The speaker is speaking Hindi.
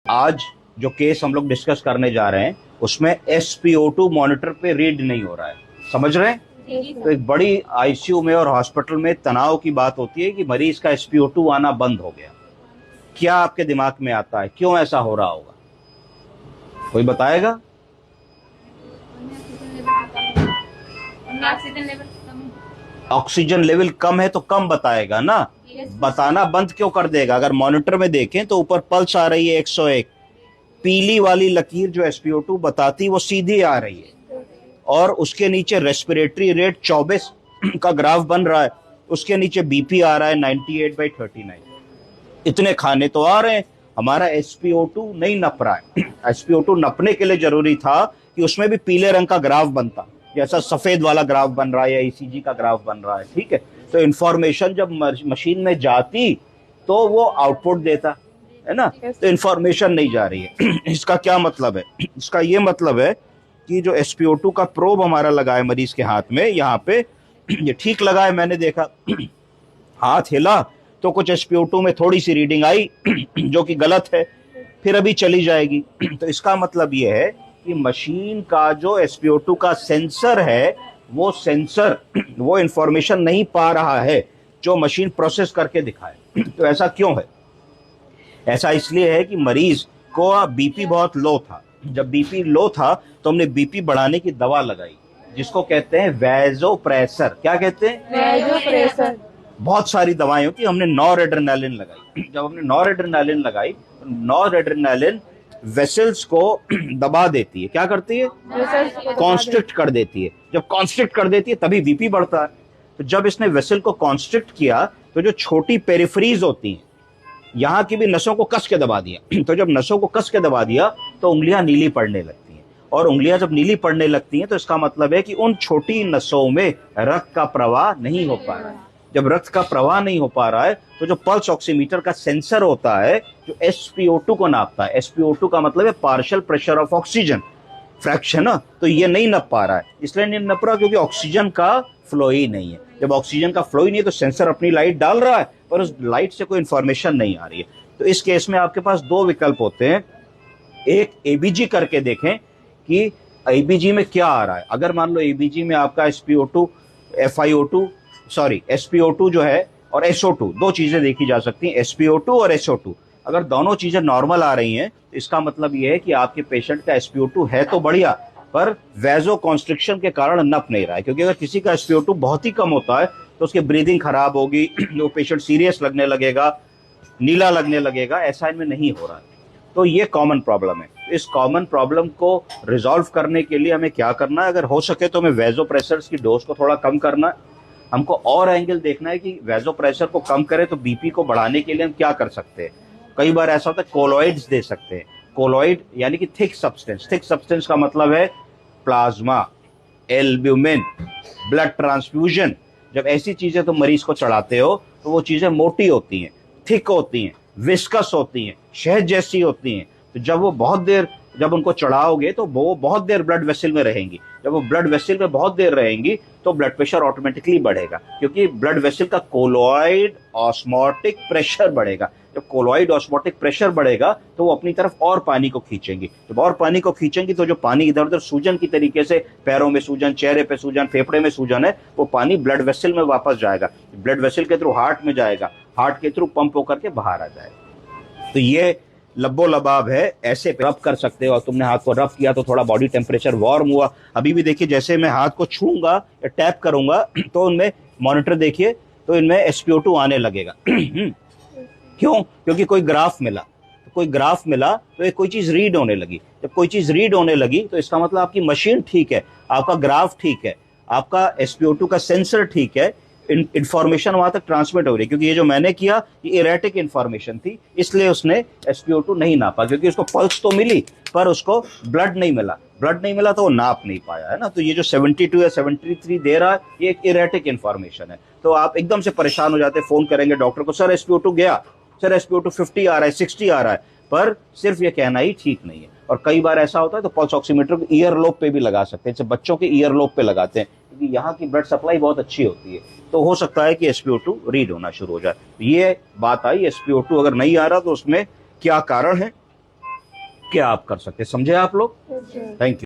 आज जो केस हम लोग डिस्कस करने जा रहे हैं उसमें SpO2 मॉनिटर पे रीड नहीं हो रहा है, समझ रहे हैं। तो एक बड़ी आईसीयू में और हॉस्पिटल में तनाव की बात होती है कि मरीज का SpO2 आना बंद हो गया। क्या आपके दिमाग में आता है क्यों ऐसा हो रहा होगा? कोई बताएगा? ऑक्सीजन लेवल कम है तो कम बताएगा ना, बताना बंद क्यों कर देगा? अगर मॉनिटर में देखें तो ऊपर पल्स आ रही है 101, पीली वाली लकीर जो SpO2 बताती वो सीधी आ रही है, और उसके नीचे रेस्पिरेटरी रेट 24 का ग्राफ बन रहा है, उसके नीचे बीपी आ रहा है 98/39। इतने खाने तो आ रहे हैं, हमारा SpO2 नहीं नप रहा है। SpO2 नपने के लिए जरूरी था कि उसमें भी पीले रंग का ग्राफ बनता, जैसा सफेद वाला ग्राफ बन रहा है या ECG का ग्राफ बन रहा है, ठीक है। तो इंफॉर्मेशन जब मशीन में जाती तो वो आउटपुट देता है ना, तो इंफॉर्मेशन नहीं जा रही है। इसका क्या मतलब है? इसका ये मतलब है कि जो SpO2 का प्रोब हमारा लगा है मरीज के हाथ में, यहाँ पे ये ठीक लगा है, मैंने देखा हाथ हिला तो कुछ SpO2 में थोड़ी सी रीडिंग आई जो कि गलत है, फिर अभी चली जाएगी। तो इसका मतलब ये है कि मशीन का जो SpO2 का सेंसर है वो सेंसर वो इंफॉर्मेशन नहीं पा रहा है जो मशीन प्रोसेस करके दिखाए। तो ऐसा क्यों है? ऐसा इसलिए है कि मरीज को बीपी बहुत लो था। जब बीपी लो था तो हमने बीपी बढ़ाने की दवा लगाई जिसको कहते हैं वैसोप्रेसर। क्या कहते हैं? वैसोप्रेसर। बहुत सारी दवाएं होती, हमने नॉरएड्रेनालिन लगाई। जब हमने नॉरएड्रेनालिन लगाई तो नॉरएड्रेनालिन वेसल्स को दबा देती है। क्या करती है? कॉन्स्ट्रिक्ट कर देती है। जब कॉन्स्ट्रिक्ट कर देती है तभी बीपी बढ़ता है। तो जब इसने वेसल को कॉन्स्ट्रिक्ट किया तो जो छोटी पेरिफेरीज होती हैं यहाँ की भी नसों को कस के दबा दिया। तो जब नसों को कस के दबा दिया तो उंगलियां नीली पड़ने लगती हैं, और उंगलियां जब नीली पड़ने लगती हैं तो इसका मतलब है कि उन छोटी नसों में रक्त का प्रवाह नहीं हो पा रहा है। जब रक्त का प्रवाह नहीं हो पा रहा है तो जो पल्स ऑक्सीमीटर का सेंसर होता है जो SpO2 को नापता है, SpO2 का मतलब है partial pressure of oxygen fraction ना, तो ये नहीं नप पा रहा है। इसलिए नहीं नप रहा क्योंकि ऑक्सीजन का फ्लो ही नहीं है। जब ऑक्सीजन का फ्लो ही नहीं है तो सेंसर अपनी लाइट डाल रहा है पर उस लाइट से कोई इंफॉर्मेशन नहीं आ रही है। तो इस केस में आपके पास दो विकल्प होते हैं, एक ABG करके देखें कि ABG में क्या आ रहा है। अगर मान लो ABG में आपका SpO2 जो है और SO2 दो चीजें देखी जा सकती हैं, SpO2 और SO2। अगर दोनों चीजें नॉर्मल आ रही हैं तो इसका मतलब यह है कि आपके पेशेंट का SpO2 है तो बढ़िया, पर वैजो कॉन्स्ट्रिक्शन के कारण नप नहीं रहा है। क्योंकि अगर किसी का SpO2 बहुत ही कम होता है तो उसकी ब्रीदिंग खराब होगी, वो पेशेंट सीरियस लगने लगेगा, नीला लगने लगेगा, ऐसा इनमें नहीं हो रहा है। तो ये कॉमन प्रॉब्लम है। इस कॉमन प्रॉब्लम को रिजॉल्व करने के लिए हमें क्या करना है? अगर हो सके तो हमें वैजोप्रेसर्स की डोज को थोड़ा कम करना है। हमको और एंगल देखना है कि वैजोप्रेशर को कम करे तो बीपी को बढ़ाने के लिए हम क्या कर सकते हैं। कई बार ऐसा होता है कोलॉइड्स दे सकते हैं। कोलॉइड यानी कि थिक सब्सटेंस। थिक सब्सटेंस का मतलब है प्लाज्मा, एल्ब्यूमिन, ब्लड ट्रांसफ्यूजन। जब ऐसी चीजें तुम मरीज को चढ़ाते हो तो वो चीजें मोटी होती हैं, थिक होती हैं, विस्कस होती हैं, शहद जैसी होती हैं। तो जब उनको चढ़ाओगे तो वो बहुत देर ब्लड वेसल में रहेंगी। जब वो ब्लड वेसल में बहुत देर रहेंगी तो ब्लड प्रेशर ऑटोमेटिकली बढ़ेगा, क्योंकि ब्लड वेसल का कोलॉइड ऑस्मोटिक प्रेशर बढ़ेगा। जब कोलॉइड ऑस्मोटिक प्रेशर बढ़ेगा तो वो अपनी तरफ और पानी को खींचेंगी। जब और पानी को खींचेंगी तो जो पानी इधर उधर सूजन की तरीके से, पैरों में सूजन, चेहरे पे सूजन, फेफड़े में सूजन है, वो पानी ब्लड वेसल में वापस जाएगा, ब्लड वेसल के थ्रू हार्ट में जाएगा, हार्ट के थ्रू पंप होकर के बाहर आ जाएगा। तो ये लब्बो लबाब है, ऐसे रब कर सकते हो। और तुमने हाथ को रब किया तो थोड़ा बॉडी टेम्परेचर वार्म हुआ। अभी भी देखिए, जैसे मैं हाथ को छूंगा या टैप करूंगा तो उनमें मॉनिटर देखिए तो इनमें SpO2 आने लगेगा। क्यों? क्योंकि कोई ग्राफ मिला, तो एक कोई चीज रीड होने लगी। जब कोई चीज रीड होने लगी तो इसका मतलब आपकी मशीन ठीक है, आपका ग्राफ ठीक है, आपका SpO2 का सेंसर ठीक है, इंफॉर्मेशन वहां तक ट्रांसमिट हो रही है। क्योंकि ये जो मैंने किया ये इरेटिक इंफॉर्मेशन थी, इसलिए उसने SpO2 नहीं नापा, क्योंकि उसको पल्स तो मिली पर उसको ब्लड नहीं मिला तो वो नाप नहीं पाया, है ना। तो ये जो 72 या 73 दे रहा है ये एक इरेटिक इंफॉर्मेशन है। तो आप एकदम से परेशान हो जाते, फोन करेंगे डॉक्टर को, सर SpO2 गया, सर SpO2 50 आ रहा है, 60 आ रहा है, पर सिर्फ ये कहना ही ठीक नहीं है। और कई बार ऐसा होता है तो पल्स ऑक्सीमीटर को ईयर लोब पे भी लगा सकते हैं, जैसे बच्चों के ईयर लोब पे लगाते हैं, क्योंकि यहाँ की ब्लड सप्लाई बहुत अच्छी होती है। तो हो सकता है कि SpO2 रीड होना शुरू हो जाए। ये बात आई, SpO2 अगर नहीं आ रहा तो उसमें क्या कारण है। क्या आप कर सकते हैं। समझे आप लोग? Thank you.